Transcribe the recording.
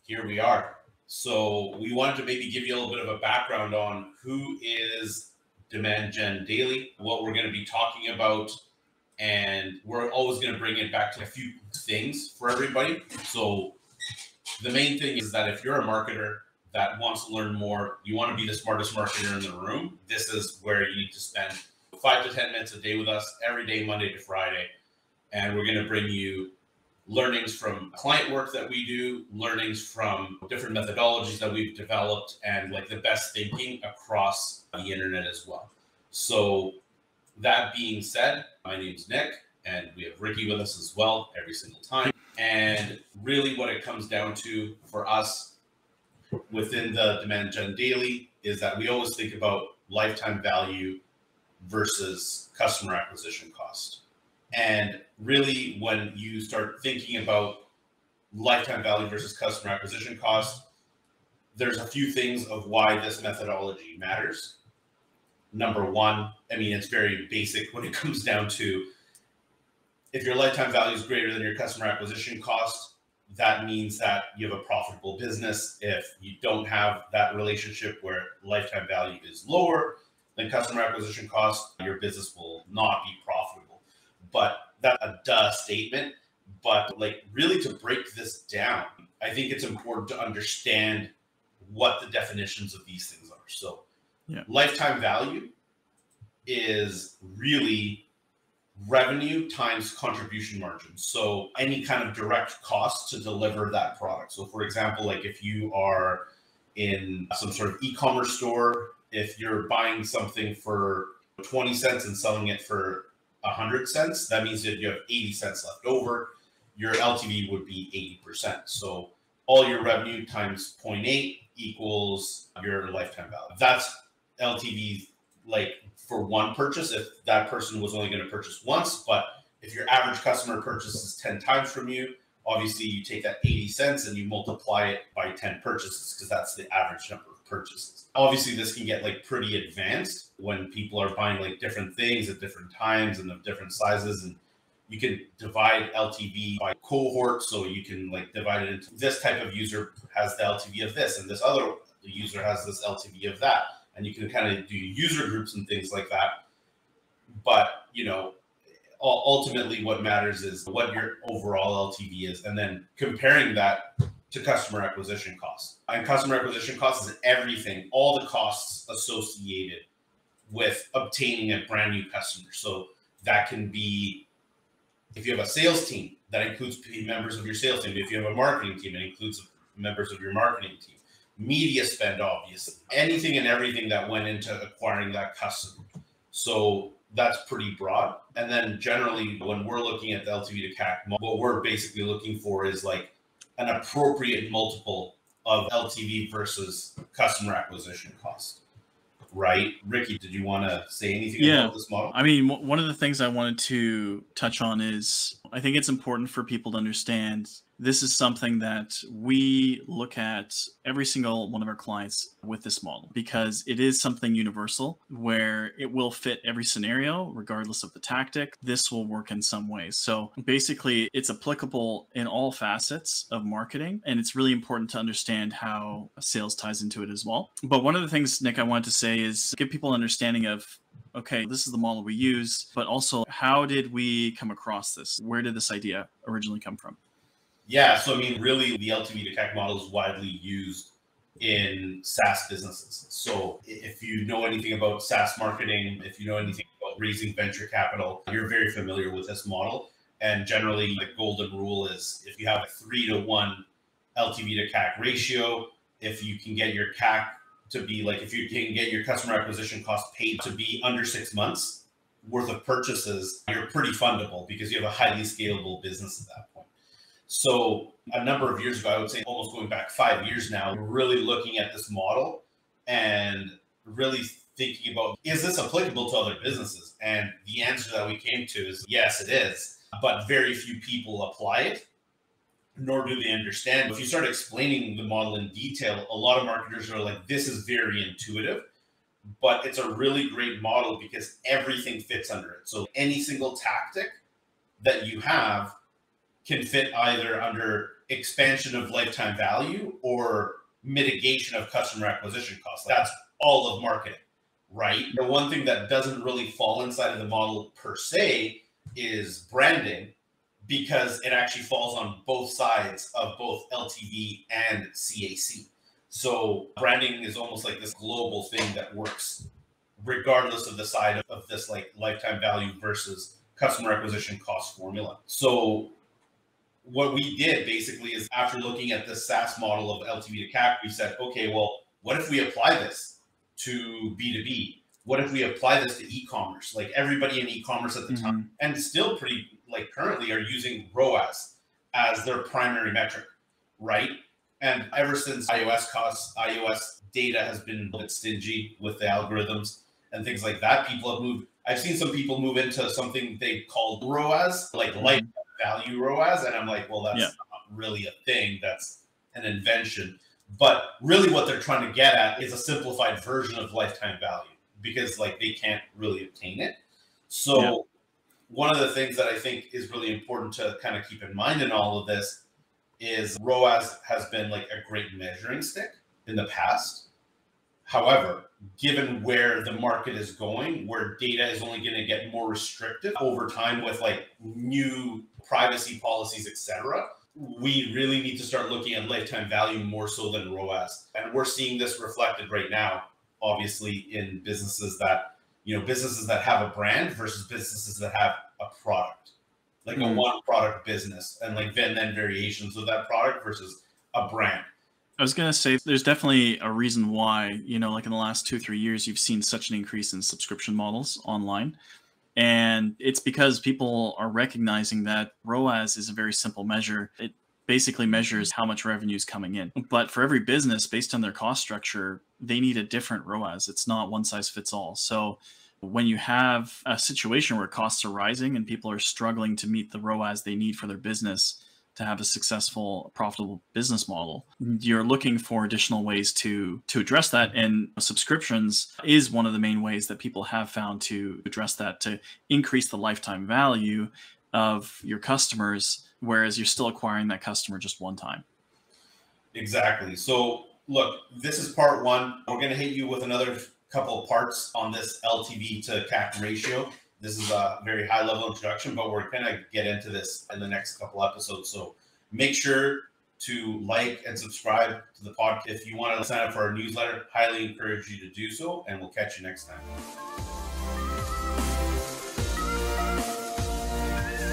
Here we are. So we wanted to maybe give you a little bit of a background on who is Demand Gen Daily, what we're going to be talking about, and we're always going to bring it back to a few things for everybody. So the main thing is that if you're a marketer that wants to learn more, you want to be the smartest marketer in the room, this is where you need to spend 5 to 10 minutes a day with us every day, Monday to Friday. And we're going to bring you learnings from client work that we do, learnings from different methodologies that we've developed, and like the best thinking across the internet as well. So that being said, my name's Nick, and we have Ricky with us as well every single time. And really what it comes down to for us within the Demand Gen Daily is that we always think about lifetime value versus customer acquisition cost. And really, when you start thinking about lifetime value versus customer acquisition cost, there's a few things of why this methodology matters. Number one, I mean, it's very basic when it comes down to if your lifetime value is greater than your customer acquisition cost, that means that you have a profitable business. If you don't have that relationship where lifetime value is lower than customer acquisition cost, your business will not be profitable. But that's a duh statement. But like really to break this down, I think it's important to understand what the definitions of these things are. So lifetime value is really revenue times contribution margin. So any kind of direct cost to deliver that product. So for example, like if you are in some sort of e-commerce store, if you're buying something for 20 cents and selling it for 100 cents, that means that you have 80 cents left over. Your LTV would be 80%. So all your revenue times 0.8 equals your lifetime value. That's LTV like for one purchase if that person was only going to purchase once. But if your average customer purchases 10 times from you, obviously you take that 80 cents and you multiply it by 10 purchases because that's the average number of purchases. Obviously, this can get like pretty advanced when people are buying like different things at different times and of different sizes. And you can divide LTV by cohort. So you can like divide it into this type of user has the LTV of this, and this other user has this LTV of that. And you can kind of do user groups and things like that. But, you know, ultimately what matters is what your overall LTV is, and then comparing that to customer acquisition costs. And customer acquisition costs is everything, all the costs associated with obtaining a brand new customer. So that can be, if you have a sales team, that includes members of your sales team. If you have a marketing team, it includes members of your marketing team. Media spend, obviously, anything and everything that went into acquiring that customer. So that's pretty broad. And then generally, when we're looking at the LTV to CAC, what we're basically looking for is like an appropriate multiple of LTV versus customer acquisition cost. Right? Ricky, did you want to say anything about this model? I mean, one of the things I wanted to touch on is I think it's important for people to understand this is something that we look at every single one of our clients with this model because it is something universal where it will fit every scenario, regardless of the tactic. This will work in some ways. So basically, it's applicable in all facets of marketing. And it's really important to understand how sales ties into it as well. But one of the things, Nick, I wanted to say is give people an understanding of, okay, this is the model we use, but also how did we come across this? Where did this idea originally come from? Yeah, so I mean, really, the LTV to CAC model is widely used in SaaS businesses. So if you know anything about SaaS marketing, if you know anything about raising venture capital, you're very familiar with this model. And generally, the golden rule is if you have a 3-to-1 LTV to CAC ratio, if you can get your CAC to be like, if you can get your customer acquisition cost paid to be under 6 months worth of purchases, you're pretty fundable because you have a highly scalable business at that point. So a number of years ago, I would say almost going back 5 years now, we're really looking at this model and really thinking about, is this applicable to other businesses? And the answer that we came to is yes, it is, but very few people apply it, nor do they understand. If you start explaining the model in detail, a lot of marketers are like, this is very intuitive, but it's a really great model because everything fits under it. So any single tactic that you have can fit either under expansion of lifetime value or mitigation of customer acquisition costs. That's all of marketing, right? The one thing that doesn't really fall inside of the model per se is branding, because it actually falls on both sides of both LTV and CAC. So branding is almost like this global thing that works regardless of the side of this like lifetime value versus customer acquisition cost formula. So what we did basically is, after looking at the SaaS model of LTV to CAC, we said, okay, well, what if we apply this to B2B? What if we apply this to e-commerce? Like everybody in e-commerce at the time, and still pretty like currently, are using ROAS as their primary metric, right? And ever since iOS data has been a bit stingy with the algorithms and things like that, people have moved. I've seen some people move into something they called ROAS, like lifetime value ROAS. And I'm like, well, that's not really a thing. That's an invention. But really what they're trying to get at is a simplified version of lifetime value, because like they can't really obtain it. So one of the things that I think is really important to kind of keep in mind in all of this is ROAS has been like a great measuring stick in the past. However, given where the market is going, where data is only going to get more restrictive over time with like new privacy policies, etc., we really need to start looking at lifetime value more so than ROAS. And we're seeing this reflected right now, obviously, in businesses that have a brand versus businesses that have a product, like a one product business, and like then variations of that product versus a brand. I was going to say, there's definitely a reason why, like in the last 2-3 years, you've seen such an increase in subscription models online. And it's because people are recognizing that ROAS is a very simple measure. It basically measures how much revenue is coming in. But for every business, based on their cost structure, they need a different ROAS. It's not one size fits all. So when you have a situation where costs are rising and people are struggling to meet the ROAS they need for their business to have a successful, profitable business model, you're looking for additional ways to address that. And subscriptions is one of the main ways that people have found to address that, to increase the lifetime value of your customers, whereas you're still acquiring that customer just one time. Exactly. So look, this is part one. We're going to hit you with another couple of parts on this LTV to CAC ratio. This is a very high level introduction, but we're going to get into this in the next couple episodes. So make sure to like and subscribe to the podcast. If you want to sign up for our newsletter, highly encourage you to do so, and we'll catch you next time.